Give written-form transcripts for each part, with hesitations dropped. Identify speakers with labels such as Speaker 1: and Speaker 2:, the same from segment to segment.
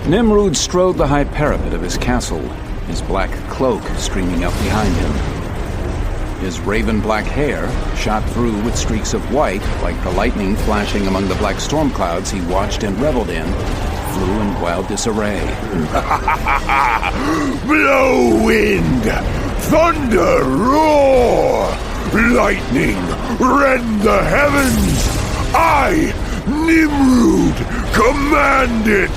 Speaker 1: Nimrud strode the high parapet of his castle, his black cloak streaming up behind him. His raven-black hair, shot through with streaks of white, like the lightning flashing among the black storm clouds he watched and reveled in, flew in wild disarray.
Speaker 2: Blow wind! Thunder roar! Lightning rend the heavens! I, Nimrud, command it!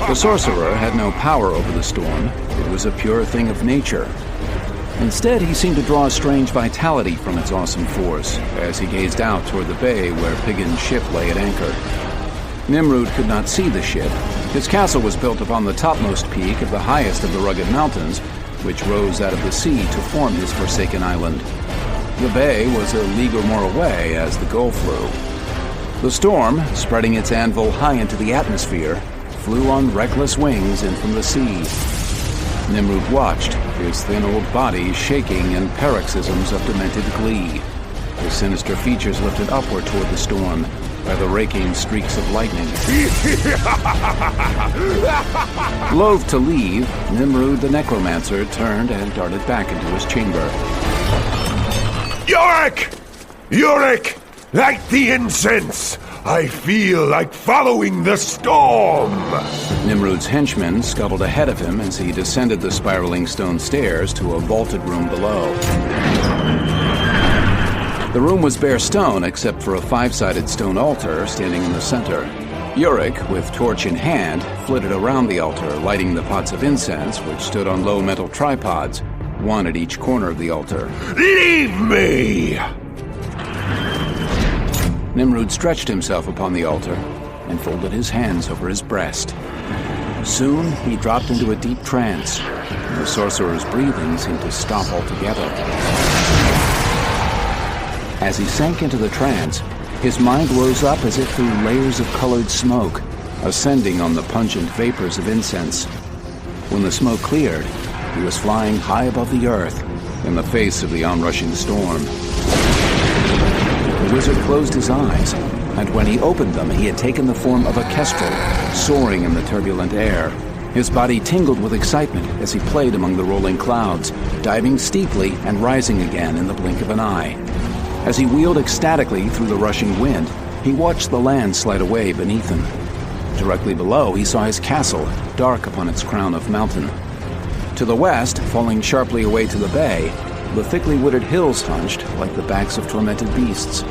Speaker 1: The sorcerer had no power over the storm. It was a pure thing of nature. Instead, he seemed to draw a strange vitality from its awesome force as he gazed out toward the bay where Piggins' ship lay at anchor. Nimrud could not see the ship. His castle was built upon the topmost peak of the highest of the rugged mountains, which rose out of the sea to form his forsaken island. The bay was a league or more away as the gull flew. The storm, spreading its anvil high into the atmosphere, flew on reckless wings in from the sea. Nimrud watched, his thin old body shaking in paroxysms of demented glee. His sinister features lifted upward toward the storm by the raking streaks of lightning. Loath to leave, Nimrud the necromancer turned and darted back into his chamber.
Speaker 2: Yorick! Yorick! Light the incense! I feel like following the storm!
Speaker 1: Nimrud's henchmen scuttled ahead of him as he descended the spiraling stone stairs to a vaulted room below. The room was bare stone except for a five-sided stone altar standing in the center. Yorick, with torch in hand, flitted around the altar, lighting the pots of incense which stood on low metal tripods, one at each corner of the altar.
Speaker 2: Leave me!
Speaker 1: Nimrud stretched himself upon the altar and folded his hands over his breast. Soon he dropped into a deep trance, and the sorcerer's breathing seemed to stop altogether. As he sank into the trance, his mind rose up as if through layers of colored smoke, ascending on the pungent vapors of incense. When the smoke cleared, he was flying high above the earth in the face of the onrushing storm. The wizard closed his eyes, and when he opened them, he had taken the form of a kestrel, soaring in the turbulent air. His body tingled with excitement as he played among the rolling clouds, diving steeply and rising again in the blink of an eye. As he wheeled ecstatically through the rushing wind, he watched the land slide away beneath him. Directly below, he saw his castle, dark upon its crown of mountain. To the west, falling sharply away to the bay, the thickly wooded hills hunched like the backs of tormented beasts.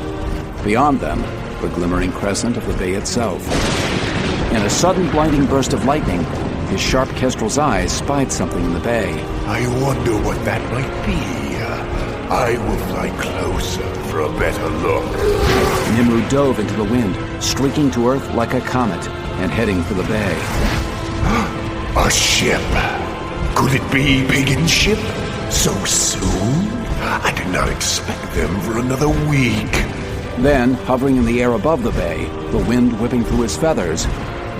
Speaker 1: Beyond them, the glimmering crescent of the bay itself. In a sudden blinding burst of lightning, his sharp kestrel's eyes spied something in the bay.
Speaker 2: I wonder what that might be. I will fly closer for a better look.
Speaker 1: Nimrud dove into the wind, streaking to earth like a comet, and heading for the bay.
Speaker 2: A ship. Could it be Piggins' ship? So soon? I did not expect them for another week.
Speaker 1: Then, hovering in the air above the bay, the wind whipping through his feathers,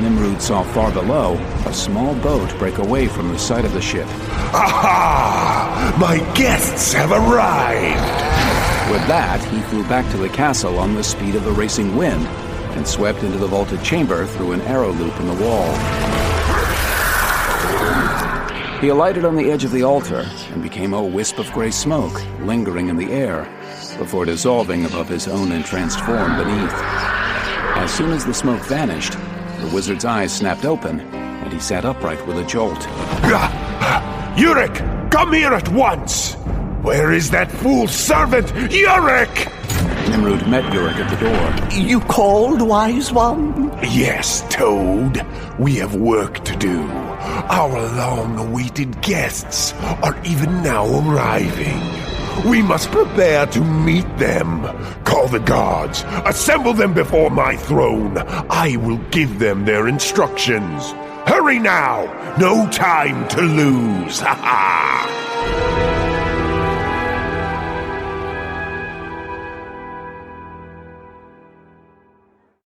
Speaker 1: Nimrud saw far below a small boat break away from the side of the ship.
Speaker 2: Aha! My guests have arrived!
Speaker 1: With that, he flew back to the castle on the speed of the racing wind and swept into the vaulted chamber through an arrow loop in the wall. He alighted on the edge of the altar and became a wisp of gray smoke lingering in the air before dissolving above his own entranced form beneath. As soon as the smoke vanished, the wizard's eyes snapped open, and he sat upright with a jolt.
Speaker 2: Yorick, come here at once! Where is that fool servant, Yorick?
Speaker 1: Nimrud met Yorick at the door.
Speaker 3: You called, wise one?
Speaker 2: Yes, Toad. We have work to do. Our long-awaited guests are even now arriving. We must prepare to meet them. Call the guards. Assemble them before my throne. I will give them their instructions. Hurry now! No time to lose! Ha ha!